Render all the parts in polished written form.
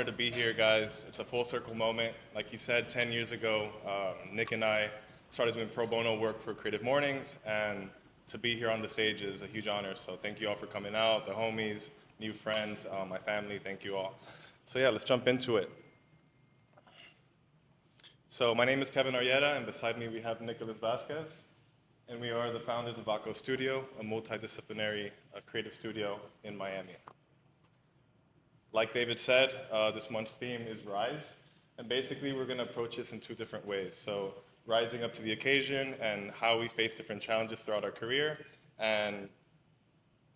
honored to be here, guys. It's a full circle moment. Like he said, 10 years ago, Nick and I started doing pro bono work for Creative Mornings, and to be here on the stage is a huge honor. So thank you all for coming out, the homies, new friends, my family, thank you all. So yeah, let's jump into it. So my name is Kevin Arrieta, and beside me we have Nic Vasquez, and we are the founders of Vaco Studio, a multi-disciplinary creative studio in Miami. Like David said, this month's theme is Rise, and basically we're going to approach this in two different ways. So rising up to the occasion and how we face different challenges throughout our career, and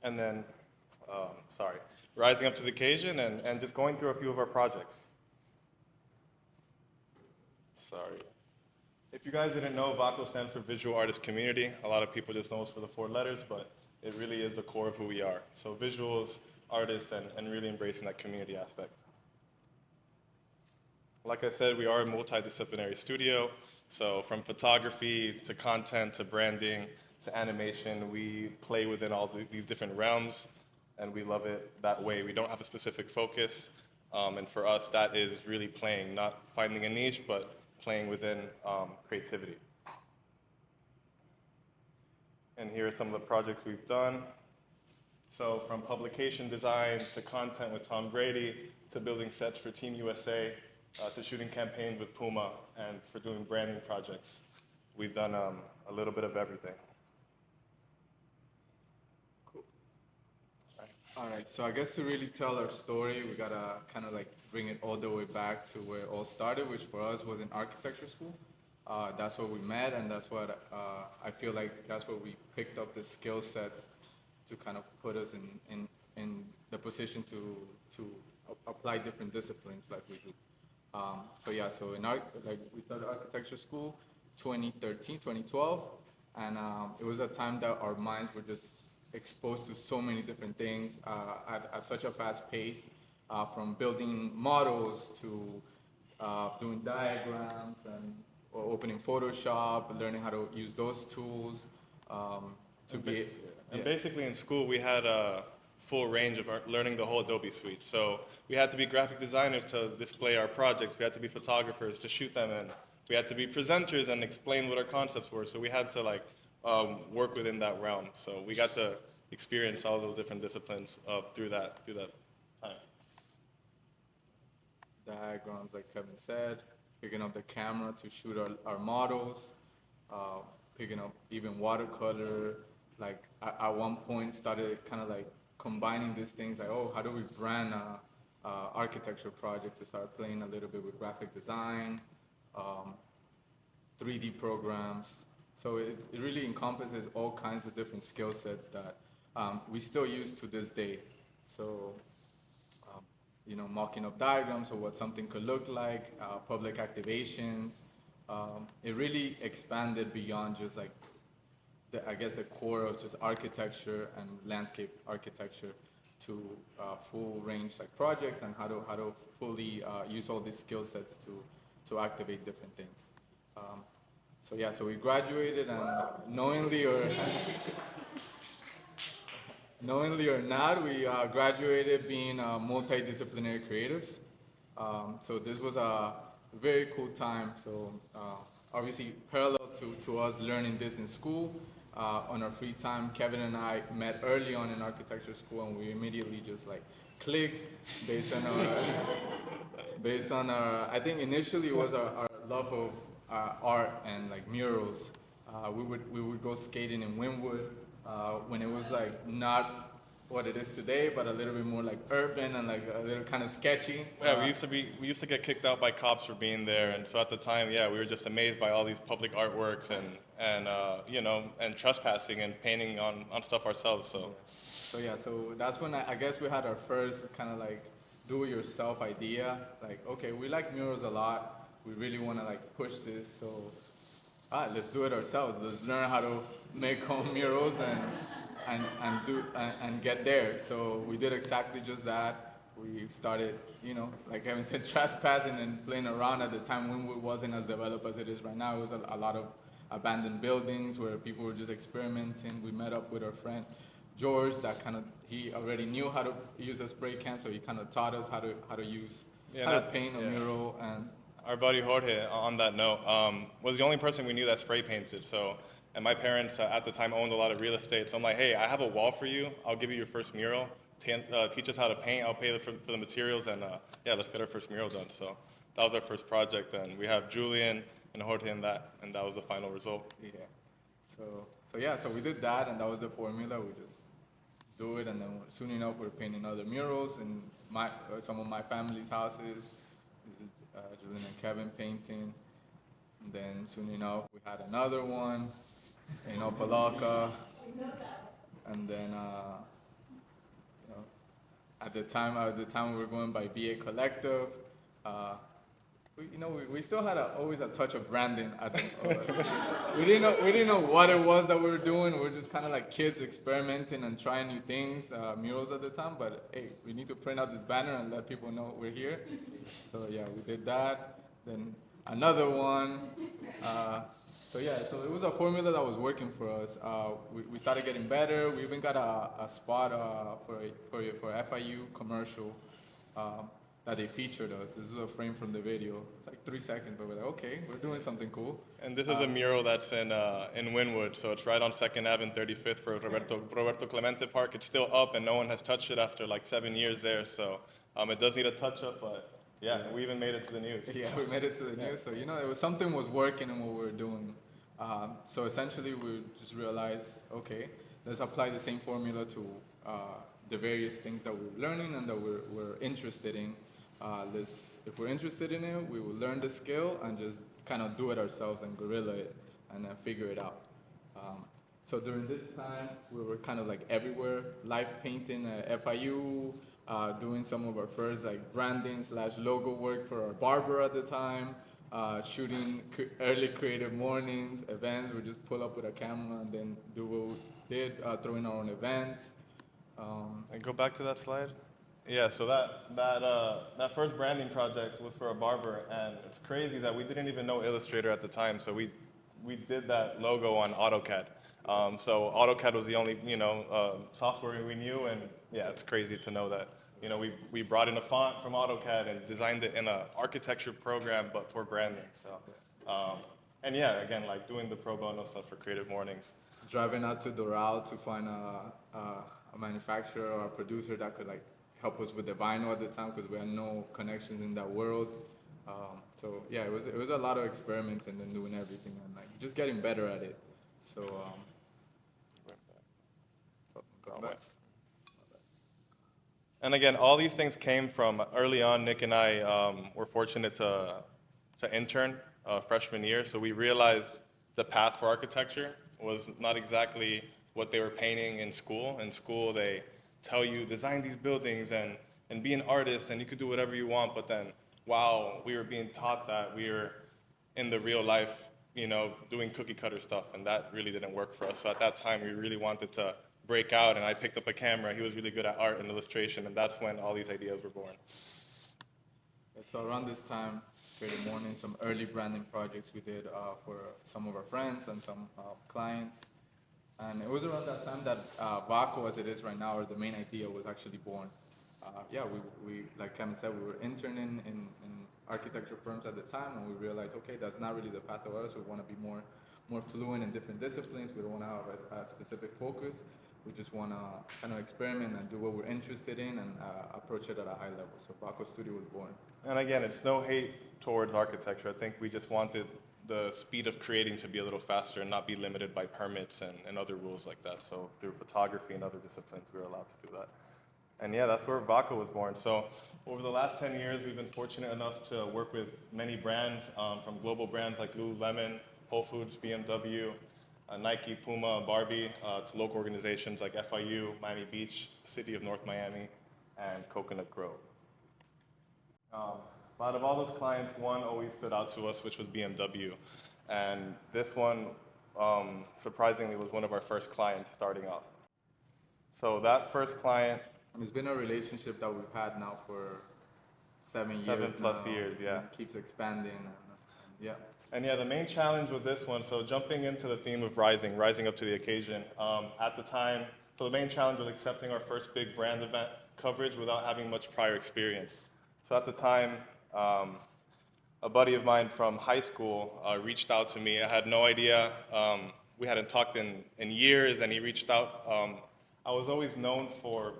then, rising up to the occasion and just going through a few of our projects. Sorry. If you guys didn't know, VACO stands for Visual Artist Community. A lot of people just know us for the 4 letters, but it really is the core of who we are. So visuals, artists, and really embracing that community aspect. Like I said, we are a multidisciplinary studio. So from photography to content to branding to animation, we play within all these different realms, and we love it that way. We don't have a specific focus, and for us, that is really playing, not finding a niche, but playing within creativity. And here are some of the projects we've done. So from publication design to content with Tom Brady, to building sets for Team USA, to shooting campaigns with Puma, and for doing branding projects. We've done a little bit of everything. Cool. All right, so I guess to really tell our story, we gotta kind of like bring it all the way back to where it all started, which for us was in architecture school. That's where we met, and that's what I feel like that's where we picked up the skill sets to kind of put us in the position to apply different disciplines like we do. So yeah, so we started architecture school 2013, 2012, and it was a time that our minds were just exposed to so many different things at such a fast pace, from building models to doing diagrams and or opening Photoshop, learning how to use those tools to be. And basically in school, we had a full range of learning the whole Adobe suite. So we had to be graphic designers to display our projects. We had to be photographers to shoot them, and we had to be presenters and explain what our concepts were. So we had to work within that realm. So we got to experience all those different disciplines through that time. Diagrams, like Kevin said, picking up the camera to shoot our models, picking up even watercolor. Like at one point started kind of like combining these things like, oh, how do we brand architecture projects? To start playing a little bit with graphic design, 3D programs. So it really encompasses all kinds of different skill sets that we still use to this day. So, mocking up diagrams of what something could look like, public activations. It really expanded beyond just like I guess the core of just architecture and landscape architecture to full range like projects and how to fully use all these skill sets to activate different things. So we graduated, and knowingly or knowingly or not, we graduated being multidisciplinary creatives. So this was a very cool time. So obviously parallel to us learning this in school, on our free time, Kevin and I met early on in architecture school, and we immediately just like clicked based on our. I think initially it was our love of art and like murals. We would go skating in Wynwood when it was like not what it is today, but a little bit more like urban and like a little kind of sketchy. Yeah, we used to get kicked out by cops for being there, and so at the time, yeah, we were just amazed by all these public artworks and trespassing and painting on stuff ourselves. So that's when I guess we had our first kind of like do-it-yourself idea. Like, okay, we like murals a lot. We really want to like push this, so let's do it ourselves. Let's learn how to make home murals and get there. So we did exactly just that. We started, like Kevin said, trespassing and playing around. At the time, Wynwood wasn't as developed as it is right now. It was a lot of abandoned buildings where people were just experimenting. We met up with our friend George. He already knew how to use a spray can, so he kind of taught us how to use Yeah, how to paint a mural. And our buddy Jorge, on that note, was the only person we knew that spray painted. So, and my parents at the time owned a lot of real estate. So I'm like, hey, I have a wall for you. I'll give you your first mural. Teach us how to paint. I'll pay for the materials, and yeah, let's get our first mural done. So that was our first project, and we have Julian and Jorge in that, and that was the final result. yeah, so we did that, and that was the formula. We just do it, and then soon enough we're painting other murals in some of my family's houses. This is Julian and Kevin painting. And then soon enough we had another one in Opalaka. And then you know, at the time we were going by BA Collective. We still had always a touch of branding. We didn't know what it was that we were doing. We were just kind of like kids experimenting and trying new things, murals at the time. But hey, we need to print out this banner and let people know we're here. So yeah, we did that. Then another one. So it was a formula that was working for us. We started getting better. We even got a spot for FIU commercial. That they featured us. This is a frame from the video. It's like 3 seconds, but we're like, okay, we're doing something cool. And this is a mural that's in Wynwood, so it's right on 2nd Ave and 35th for Roberto Clemente Park. It's still up, and no one has touched it after like 7 years there. So it does need a touch up, but yeah, we even made it to the news. Yeah, we made it to the news. So it was something was working in what we were doing. So essentially, we just realized, okay, let's apply the same formula to the various things that we're learning and that we're interested in. If we're interested in it, we will learn the skill and just kind of do it ourselves and guerrilla it and then figure it out. So during this time, we were kind of like everywhere, live painting at FIU, doing some of our first like branding / logo work for our barber at the time, shooting early creative mornings, events. We just pull up with a camera and then do what we did, throwing our own events. And go back to that slide. Yeah, so that first branding project was for a barber, and it's crazy that we didn't even know Illustrator at the time, so we did that logo on AutoCAD. So AutoCAD was the only software we knew, and yeah, it's crazy to know that we brought in a font from AutoCAD and designed it in an architecture program, but for branding. So and yeah, again, like doing the pro bono stuff for Creative Mornings. Driving out to Doral to find a manufacturer or a producer that could like help us with the vinyl at the time because we had no connections in that world. So yeah, it was a lot of experimenting and doing everything and like just getting better at it. So go back. And again, all these things came from early on. Nick and I were fortunate to intern freshman year, so we realized the path for architecture was not exactly what they were painting in school. In school, they tell you design these buildings and be an artist and you could do whatever you want, but then wow, we were being taught that we were in the real life, doing cookie cutter stuff, and that really didn't work for us. So at that time, we really wanted to break out, and I picked up a camera. He was really good at art and illustration, and that's when all these ideas were born. So around this time, Creative Mornings, some early branding projects we did for some of our friends and some clients. And it was around that time that Vaco, as it is right now, or the main idea, was actually born. We like Kevin said, we were interning in architecture firms at the time, and we realized, okay, that's not really the path of us. We want to be more fluent in different disciplines. We don't want to have a specific focus. We just want to kind of experiment and do what we're interested in and approach it at a high level. So Vaco Studio was born. And again, it's no hate towards architecture. I think we just wanted the speed of creating to be a little faster and not be limited by permits and other rules like that. So through photography and other disciplines, we were allowed to do that. And yeah, that's where Vaco was born. So over the last 10 years, we've been fortunate enough to work with many brands, from global brands like Lululemon, Whole Foods, BMW, Nike, Puma, Barbie, to local organizations like FIU, Miami Beach, City of North Miami, and Coconut Grove. Out of all those clients, one always stood out to us, which was BMW. And this one, surprisingly, was one of our first clients starting off. So that first client... It's been a relationship that we've had now for 7 years. 7+ years, yeah. It keeps expanding, yeah. And yeah, the main challenge with this one, so jumping into the theme of rising up to the occasion, at the time, so the main challenge was accepting our first big brand event coverage without having much prior experience. So at the time, a buddy of mine from high school reached out to me. I had no idea. We hadn't talked in years, and he reached out. I was always known for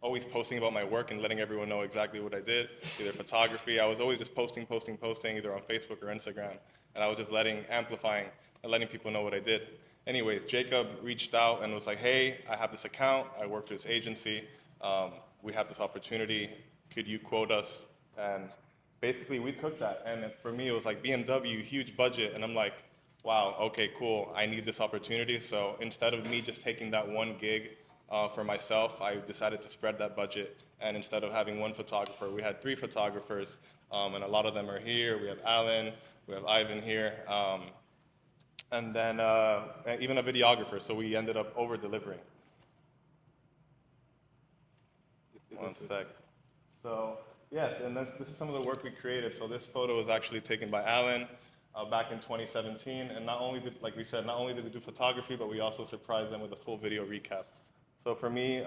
always posting about my work and letting everyone know exactly what I did, either photography. I was always just posting, either on Facebook or Instagram. And I was just amplifying and letting people know what I did. Anyways, Jacob reached out and was like, hey, I have this account. I work for this agency. We have this opportunity. Could you quote us? And basically, we took that. And for me, it was like BMW, huge budget. And I'm like, wow, okay, cool. I need this opportunity. So instead of me just taking that one gig for myself, I decided to spread that budget. And instead of having one photographer, we had 3 photographers. And a lot of them are here. We have Alan, we have Ivan here. And then even a videographer. So we ended up over-delivering. One sec. So yes, and this is some of the work we created. So this photo was actually taken by Alan back in 2017. And not only did, like we said, not only did we do photography, but we also surprised them with a full video recap. So for me,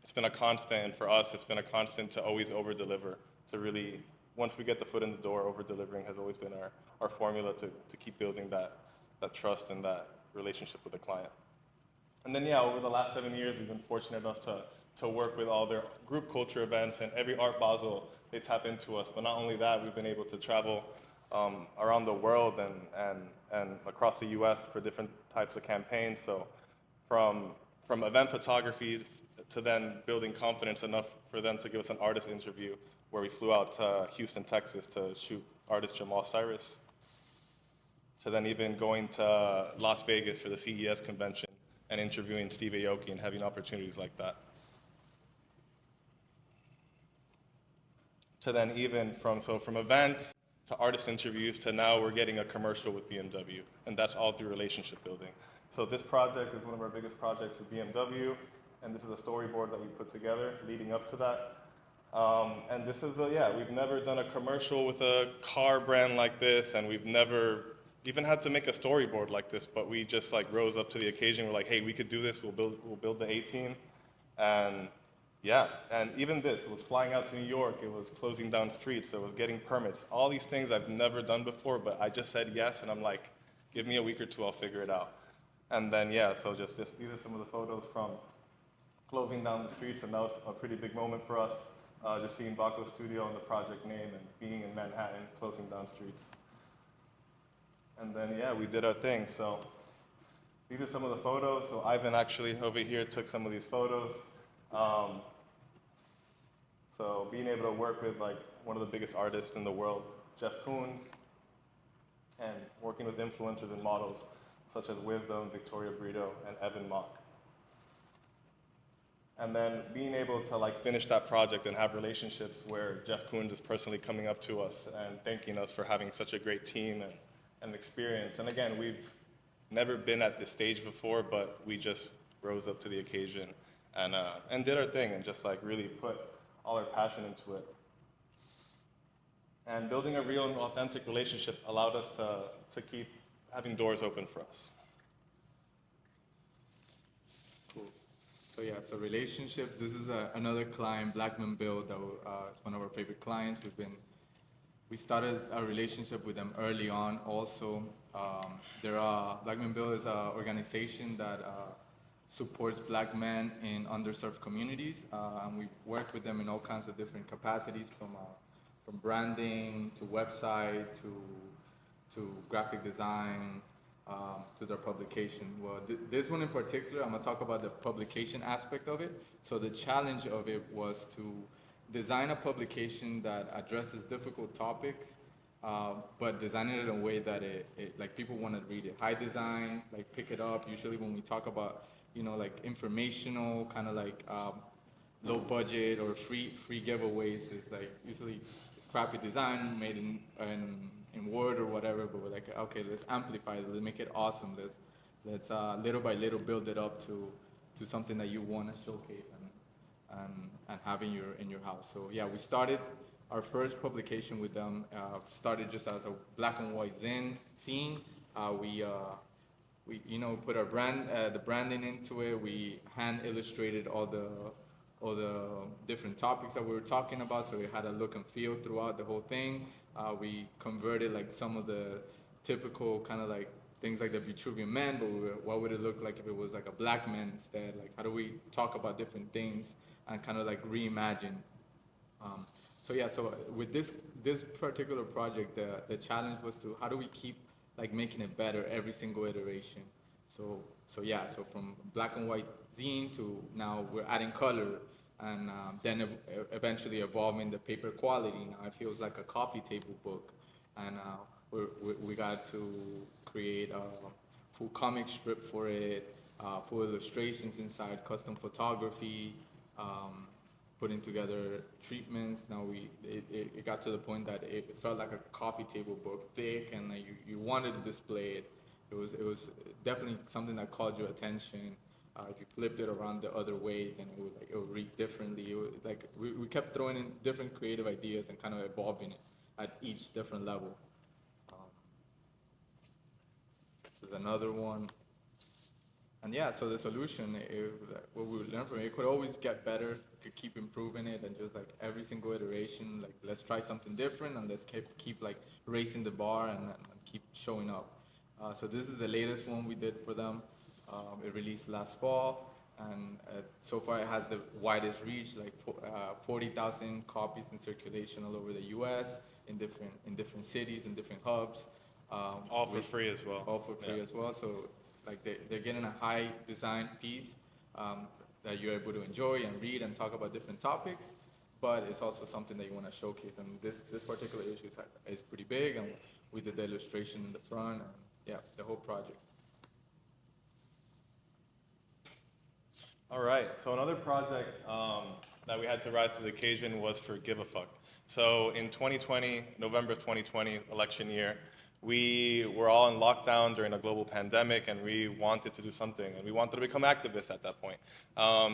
it's been a constant, and for us, it's been a constant to always over-deliver. To really, once we get the foot in the door, over-delivering has always been our formula to keep building that trust and that relationship with the client. And then, yeah, over the last 7 years, we've been fortunate enough to work with all their group culture events, and every Art Basel, they tap into us. But not only that, we've been able to travel around the world and across the US for different types of campaigns. So from event photography to then building confidence enough for them to give us an artist interview, where we flew out to Houston, Texas to shoot artist Jamal Cyrus, to then even going to Las Vegas for the CES convention and interviewing Steve Aoki and having opportunities like that. To then even from event to artist interviews to now we're getting a commercial with BMW, and that's all through relationship building. So this project is one of our biggest projects with BMW, and this is a storyboard that we put together leading up to that. And this is we've never done a commercial with a car brand like this, and we've never even had to make a storyboard like this, but we just like rose up to the occasion. We're like, hey, we could do this. We'll build the A-team. And yeah, and even this, it was flying out to New York. It was closing down streets. It was getting permits. All these things I've never done before, but I just said yes, and I'm like, give me a week or two, I'll figure it out. And then yeah, so just these are some of the photos from closing down the streets, and that was a pretty big moment for us. Just seeing Vaco Studio and the project name and being in Manhattan, closing down streets. And then yeah, we did our thing. So these are some of the photos. So Ivan actually over here took some of these photos. So being able to work with like one of the biggest artists in the world, Jeff Koons, and working with influencers and models such as Wisdom, Victoria Brito, and Evan Mock. And then being able to like finish that project and have relationships where Jeff Koons is personally coming up to us and thanking us for having such a great team and experience. And again, we've never been at this stage before, but we just rose up to the occasion and did our thing and just like really put all our passion into it. And building a real and authentic relationship allowed us to keep having doors open for us. Cool. So yeah, so relationships. This is another client, Blackman Bill, that is one of our favorite clients. We started our relationship with them early on. Also, Blackman Bill is an organization that supports Black men in underserved communities, and we work with them in all kinds of different capacities, from branding to website to graphic design. To their publication. Well, this one in particular, I'm gonna talk about the publication aspect of it. So the challenge of it was to design a publication that addresses difficult topics, but design it in a way that it like people want to read it. High design, like pick it up. Usually when we talk about, like informational, kind of like low budget or free giveaways, is like usually crappy design made in Word or whatever, but we're like, okay, let's amplify it, let's make it awesome, let's little by little build it up to something that you want to showcase and have in your house. So yeah, we started our first publication with them. Started just as a black and white zine. We put our the branding into it. We hand illustrated all all the different topics that we were talking about, so it had a look and feel throughout the whole thing. We converted like some of the typical kind of like things like the Vitruvian man, but what would it look like if it was like a black man instead? Like how do we talk about different things and kind of like reimagine? Um, so yeah, so with this particular project, the challenge was to how do we keep like making it better every single iteration. So yeah, so from black and white zine to now we're adding color, and then eventually evolving the paper quality. Now it feels like a coffee table book, and we got to create a full comic strip for it, full illustrations inside, custom photography. Um, Putting together treatments. Now it got to the point that it felt like a coffee table book, thick, and you wanted to display it. It was definitely something that called your attention. If you flipped it around the other way, then it would read differently. It would, like we kept throwing in different creative ideas and kind of evolving it at each different level. Um, this is another one. And yeah, so the solution, what we would learn from it, it could always get better, could keep improving it, and just like every single iteration, like let's try something different, and let's keep like raising the bar and keep showing up. So this is the latest one we did for them. It released last fall, and so far it has the widest reach, like 40,000 copies in circulation all over the U.S. in different cities and different hubs. All for free as well. All for free as well. So like they're getting a high design piece that you're able to enjoy and read and talk about different topics, but it's also something that you want to showcase. And this particular issue is pretty big, and we did the illustration in the front, and yeah, the whole project. All right, so another project that we had to rise to the occasion was for Give a Fuck. So in 2020, November 2020, election year, we were all in lockdown during a global pandemic, and we wanted to do something, and we wanted to become activists at that point.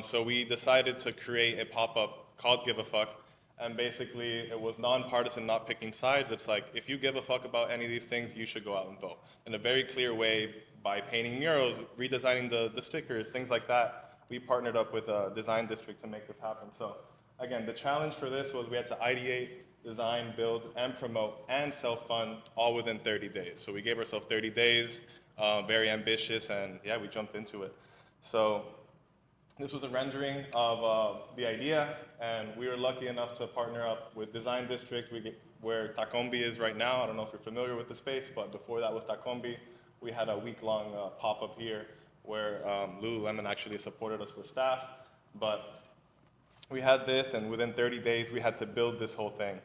So we decided to create a pop-up called Give a Fuck, and basically it was nonpartisan, not picking sides. It's like, if you give a fuck about any of these things, you should go out and vote. In a very clear way, by painting murals, redesigning the stickers, things like that. We partnered up with a design district to make this happen. So again, the challenge for this was we had to ideate, design, build, and promote, and self-fund all within 30 days. So we gave ourselves 30 days, very ambitious, and yeah, we jumped into it. So this was a rendering of the idea, and we were lucky enough to partner up with Design District, where Tacombi is right now. I don't know if you're familiar with the space, but before that was Tacombi. We had a week-long pop-up here where Lululemon actually supported us with staff. But we had this, and within 30 days, we had to build this whole thing.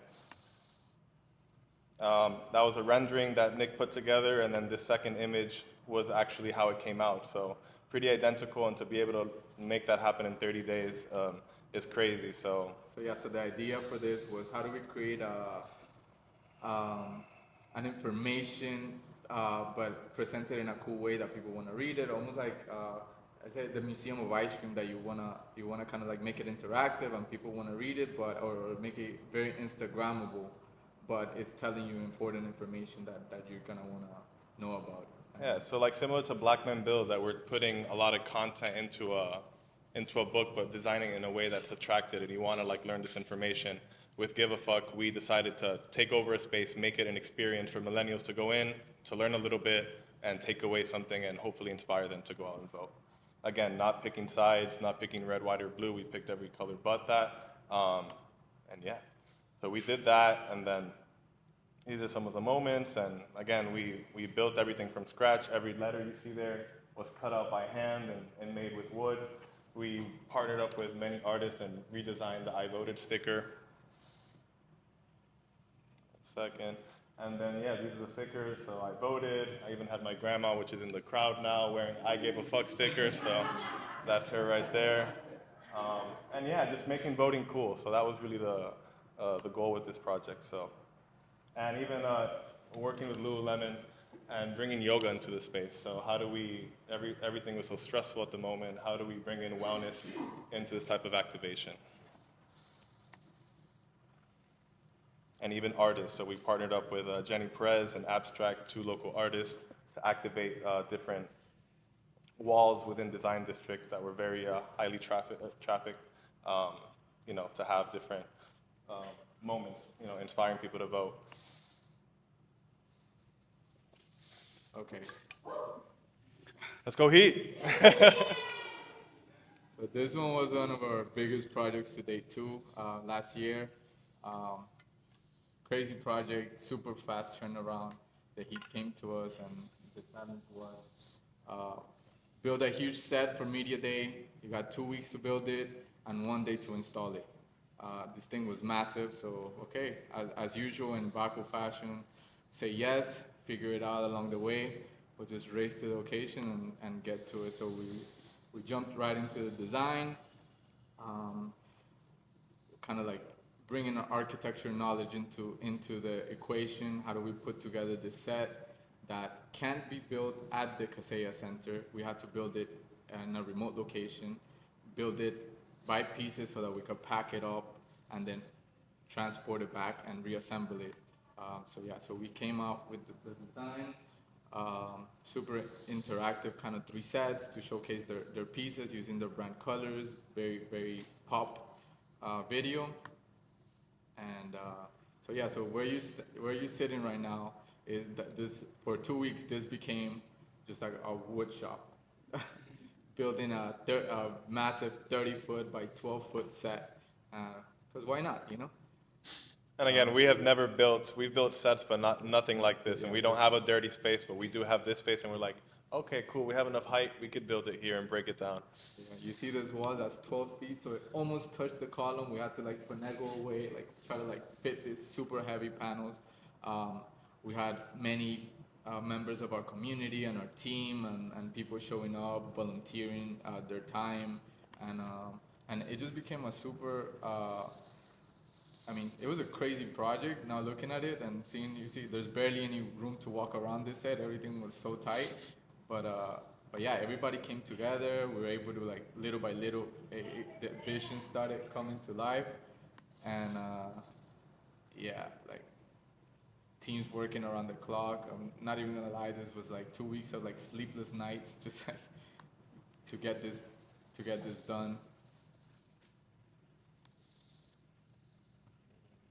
That was a rendering that Nick put together, and then this second image was actually how it came out. So pretty identical, and to be able to make that happen in 30 days is crazy. So yeah, so the idea for this was how do we create an information, but presented in a cool way that people want to read it, almost like I said, the Museum of Ice Cream, that you wanna kind of like make it interactive and people want to read it, or make it very Instagrammable, but it's telling you important information that you're gonna want to know about. Yeah, so like similar to Black Men Build, that we're putting a lot of content into a book, but designing it in a way that's attracted, and you want to like learn this information. With Give a Fuck, we decided to take over a space, make it an experience for millennials to go in, to learn a little bit, and take away something, and hopefully inspire them to go out and vote. Again, not picking sides, not picking red, white, or blue. We picked every color but that. And yeah, so we did that, and then these are some of the moments. And again, we built everything from scratch. Every letter you see there was cut out by hand and made with wood. We partnered up with many artists and redesigned the I Voted sticker. Second. And then, yeah, these are the stickers. So I voted. I even had my grandma, which is in the crowd now, wearing I Gave a Fuck sticker. So that's her right there. And yeah, just making voting cool. So that was really the goal with this project. So, and even working with Lululemon and bringing yoga into the space. So how do we, everything was so stressful at the moment, how do we bring in wellness into this type of activation? And even artists. So we partnered up with Jenny Perez and Abstract, two local artists, to activate different walls within Design District that were very highly trafficked to have different moments, inspiring people to vote. Okay. Let's go Heat! So this one was one of our biggest projects to date too. Last year, um, crazy project, super fast turnaround. The Heat came to us, and the challenge was build a huge set for Media Day. You got 2 weeks to build it and 1 day to install it. This thing was massive, so okay, as usual in Baco fashion, say yes, figure it out along the way, we'll just race to the location and get to it. So we jumped right into the design, um, kind of like bringing our architecture knowledge into the equation. How do we put together this set that can't be built at the Kaseya Center? We had to build it in a remote location, build it by pieces so that we could pack it up and then transport it back and reassemble it. So we came out with the design, super interactive kind of 3 sets to showcase their pieces using their brand colors, very, very pop video. And so where you sitting right now is that this for 2 weeks this became just like a wood shop, building a massive 30-foot by 12-foot set. Because why not, you know? And again, we've built sets, but nothing like this. And we don't have a dirty space, but we do have this space, and we're like, okay, cool, we have enough height, we could build it here and break it down. Yeah, you see this wall that's 12 feet, so it almost touched the column. We had to like finagle away, like try to like fit these super heavy panels. Um, we had many members of our community and our team and people showing up, volunteering their time, and it just became a super. I mean, it was a crazy project. Now looking at it and seeing, you see, there's barely any room to walk around this set. Everything was so tight, but yeah, everybody came together. We were able to like little by little, the vision started coming to life, and yeah, like teams working around the clock. I'm not even gonna lie, this was like 2 weeks of like sleepless nights, just like to get this done.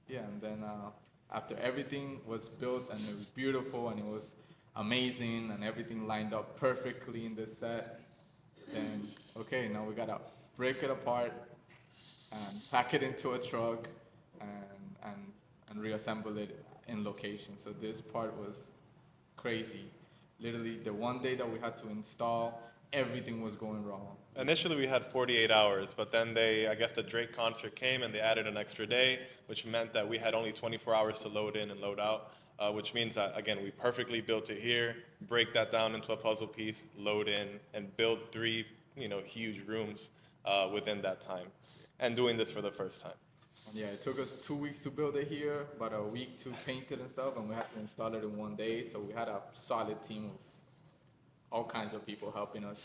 Yeah, and then after everything was built and it was beautiful and it was amazing and everything lined up perfectly in the set, then okay, now we gotta break it apart and pack it into a truck and and and reassemble it in location. So this part was crazy. Literally, the 1 day that we had to install, everything was going wrong. Initially, we had 48 hours, but then I guess the Drake concert came and they added an extra day, which meant that we had only 24 hours to load in and load out, which means that, again, we perfectly built it here, break that down into a puzzle piece, load in, and build 3, huge rooms within that time, and doing this for the first time. And yeah, it took us 2 weeks to build it here, about a week to paint it and stuff, and we had to install it in 1 day. So we had a solid team of all kinds of people helping us.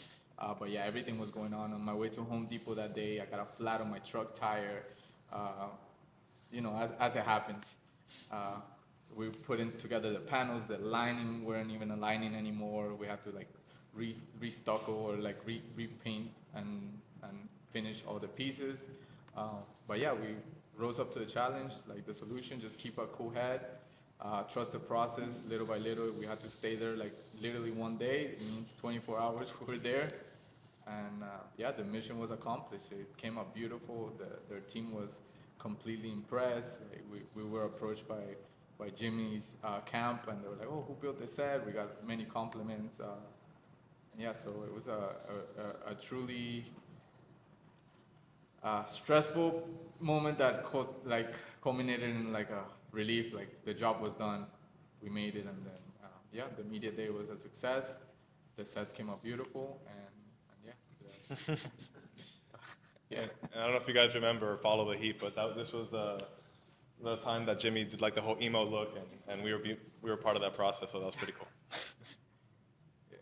But yeah, everything was going on. On my way to Home Depot that day, I got a flat on my truck tire. Uh, as it happens. Uh, we put in together the panels, the lining weren't even aligning anymore. We had to like restucco or like repaint and finish all the pieces. But yeah, we rose up to the challenge. Like the solution, just keep a cool head, trust the process. Little by little, we had to stay there like literally 1 day. It means 24 hours we were there. And yeah, the mission was accomplished. It came out beautiful. Their team was completely impressed. Like, we were approached by Jimmy's camp, and they were like, "Oh, who built this set?" We got many compliments. And yeah, so it was a truly stressful moment that culminated in like a relief. Like the job was done, we made it, and then yeah, the media day was a success. The sets came out beautiful, and yeah. Yeah, and I don't know if you guys remember or follow the Heat, but this was the time that Jimmy did like the whole emo look, and we were part of that process, so that was pretty cool. Yeah.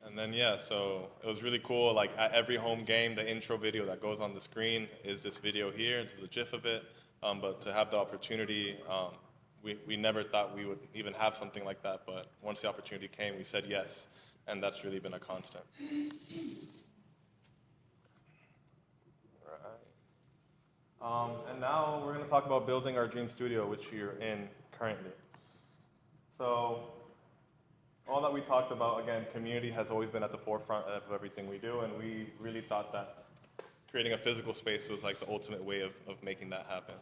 And then yeah, so it was really cool. Like at every home game, the intro video that goes on the screen is this video here. This is a GIF of it. But to have the opportunity, we never thought we would even have something like that. But once the opportunity came, we said yes, and that's really been a constant. And now we're going to talk about building our dream studio, which you're in currently. So all that we talked about, again, community has always been at the forefront of everything we do, and we really thought that creating a physical space was like the ultimate way of making that happen.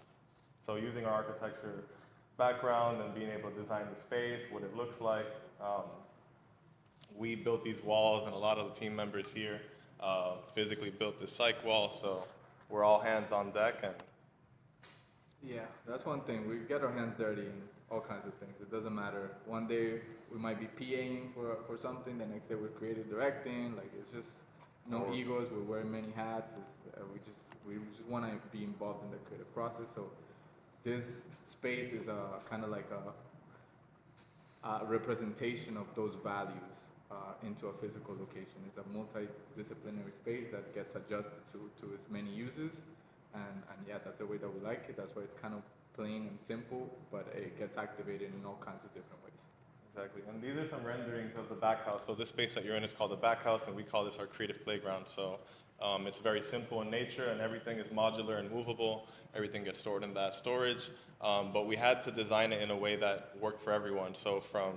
So using our architecture background and being able to design the space, what it looks like, we built these walls, and a lot of the team members here physically built this psych wall, so we're all hands on deck. And Yeah, that's one thing. We get our hands dirty in all kinds of things. It doesn't matter. One day we might be PAing for something. The next day we're creative directing. Like it's just no egos. We're wearing many hats. We just want to be involved in the creative process. So this space is kind of like a representation of those values into a physical location. It's a multi-disciplinary space that gets adjusted to its many uses. And yeah, that's the way that we like it. That's why it's kind of plain and simple, but it gets activated in all kinds of different ways. exactly. And these are some renderings of the back house. So this space that you're in is called the back house, and we call this our creative playground. So it's very simple in nature, and everything is modular and movable. Everything gets stored in that storage. But we had to design it in a way that worked for everyone. So from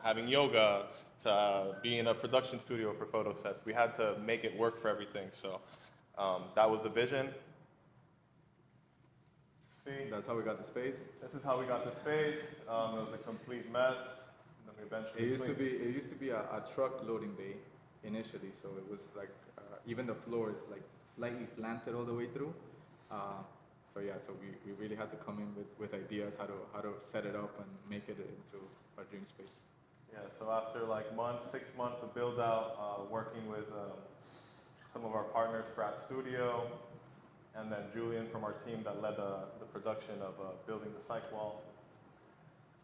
having yoga to being a production studio for photo sets, we had to make it work for everything. So that was the vision. See, That's how we got the space. this is how we got the space. It was a complete mess. And then we eventually It used to be a truck loading bay initially, so it was like even the floor is like slightly slanted all the way through. So yeah, so we really had to come in with ideas how to set it up and make it into our dream space. Yeah, so after like 6 months of build out, working with some of our partners, Frat Studio, and then Julian from our team that led the production of building the psych wall.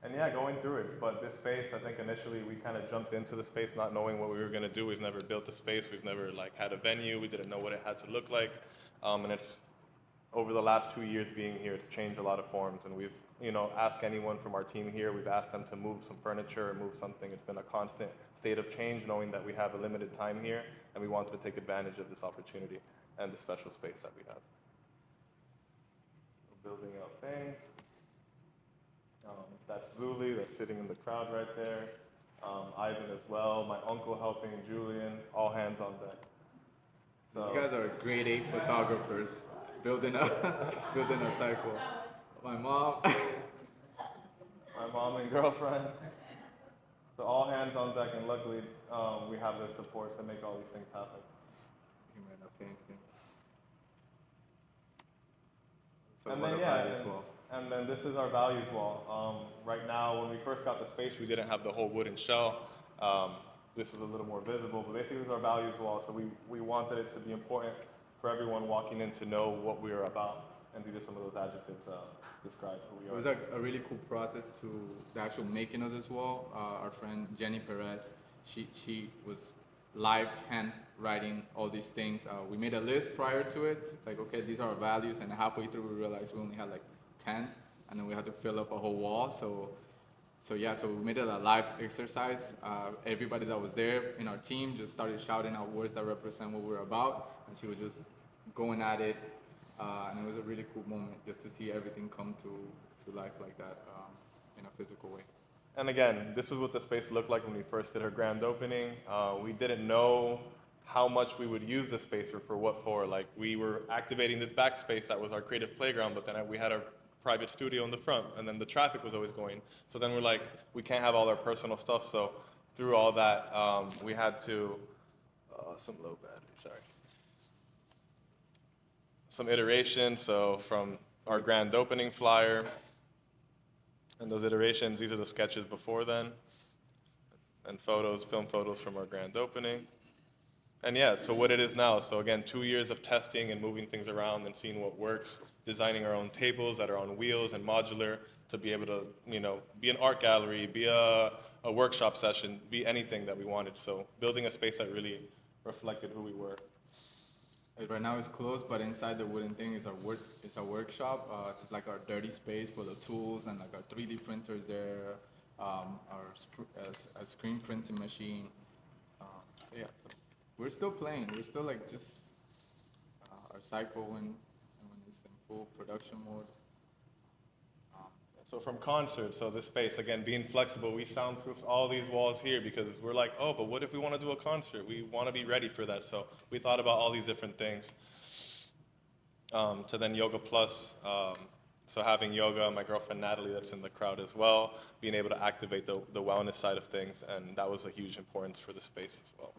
And yeah, going through it. But this space, I think initially we kind of jumped into the space not knowing what we were going to do. We've never built a space. We've never like had a venue. We didn't know what it had to look like. And it's over the last 2 years being here, it's changed a lot of forms. And we've, asked anyone from our team here. We've asked them to move some furniture or move something. It's been a constant state of change, knowing that we have a limited time here, and we wanted to take advantage of this opportunity and the special space that we have. Building out thing. That's Zuli, that's sitting in the crowd right there. Ivan as well, my uncle helping, Julian, all hands on deck. So, These guys are grade 8 photographers building a building a cycle. My mom. my mom and girlfriend. So all hands on deck, and luckily we have their support to make all these things happen. He made a painting. So And what then about this wall? and then this is our values wall. Right now, when we first got the space, we didn't have the whole wooden shell. This is a little more visible, but basically this is our values wall. So we wanted it to be important for everyone walking in to know what we are about, and these are some of those adjectives describe who we It are. was like a really cool process to the actual making of this wall. Our friend Jenny Perez, she was live hand writing all these things. We made a list prior to it. It's like, okay, these are our values, and halfway through we realized we only had like 10, and then we had to fill up a whole wall. So yeah, so we made it a live exercise. Everybody that was there in our team just started shouting out words that represent what we're about, and she was just going at it. And it was a really cool moment just to see everything come to life like that in a physical way. And again, this is what the space looked like when we first did our grand opening. We didn't know how much we would use the space or for what for. Like we were activating this backspace that was our creative playground, but then we had our private studio in the front, and then the traffic was always going. So then we're like, we can't have all our personal stuff. So through all that, we had to, some low battery, sorry. Some iterations, so from our grand opening flyer, and those iterations, these are the sketches before then, and photos, film photos from our grand opening. And yeah, to what it is now. So again, 2 years of testing and moving things around and seeing what works, designing our own tables that are on wheels and modular to be able to, be an art gallery, be a workshop session, be anything that we wanted. So building a space that really reflected who we were. Right now it's closed, but inside the wooden thing is our workshop, just like our dirty space for the tools and like our 3D printers there, a screen printing machine. So yeah, so we're still playing. We're still like just our cycle when it's in full production mode. So from concerts, so this space, again, being flexible, we soundproof all these walls here because we're like, oh, but what if we want to do a concert? We want to be ready for that. So we thought about all these different things. To then Yoga Plus, so having yoga, my girlfriend Natalie that's in the crowd as well, being able to activate the wellness side of things, and that was a huge importance for the space as well.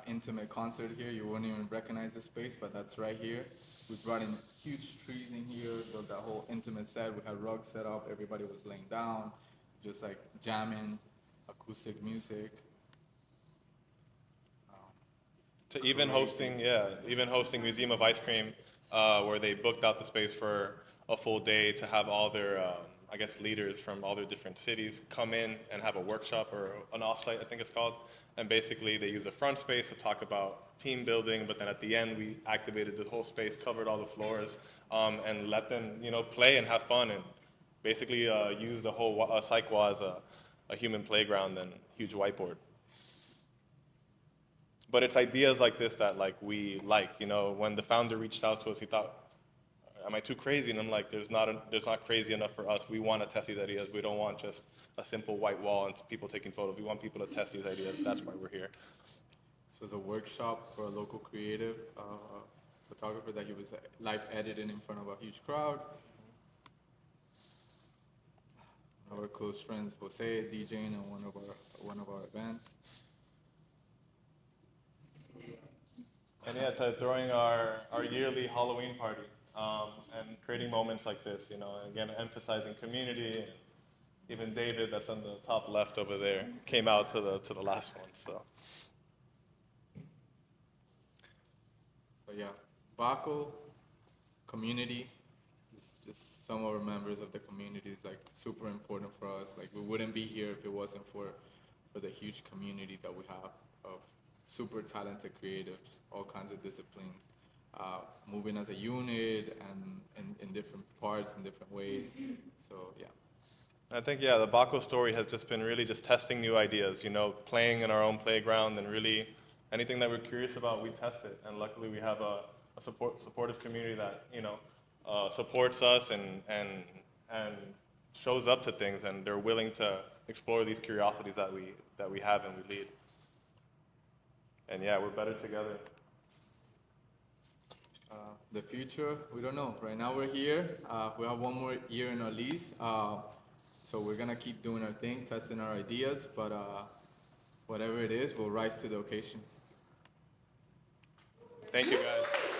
Intimate concert here. You won't even recognize the space, but that's right here. We brought in huge trees in here, built that whole intimate set. We had rugs set up. Everybody was laying down, just like jamming, acoustic music. To even hosting, even hosting Museum of Ice Cream, where they booked out the space for a full day to have all their, I guess, leaders from all their different cities come in and have a workshop or an offsite, I think it's called. And basically, they use a front space to talk about team building, but then at the end, we activated the whole space, covered all the floors, and let them, play and have fun, and basically use the whole psych wall as a human playground and huge whiteboard. But it's ideas like this that we like. When the founder reached out to us, he thought, "Am I too crazy?" And I'm like, "There's not crazy enough for us. We want to test these ideas. We don't want just a simple white wall and people taking photos. We want people to test these ideas. That's why we're here." So it's a workshop for a local creative photographer that he was live editing in front of a huge crowd. One of our close friends, Jose, DJing at one of our events. And yeah, to throwing our yearly Halloween party and creating moments like this, and again, emphasizing community. And even David, that's on the top left over there, came out to the last one. So yeah, Baco community is just some of our members of the community is like super important for us. Like we wouldn't be here if it wasn't for the huge community that we have of super talented creatives, all kinds of disciplines, moving as a unit and in different parts, in different ways. So yeah. I think, the Baco story has just been really just testing new ideas, playing in our own playground, and really anything that we're curious about, we test it. And luckily we have a supportive community that, supports us and shows up to things, and they're willing to explore these curiosities that we have and we lead. And yeah, we're better together. The future, we don't know. Right now we're here. We have one more year in our lease. So we're gonna keep doing our thing, testing our ideas, but whatever it is, we'll rise to the occasion. Thank you, guys.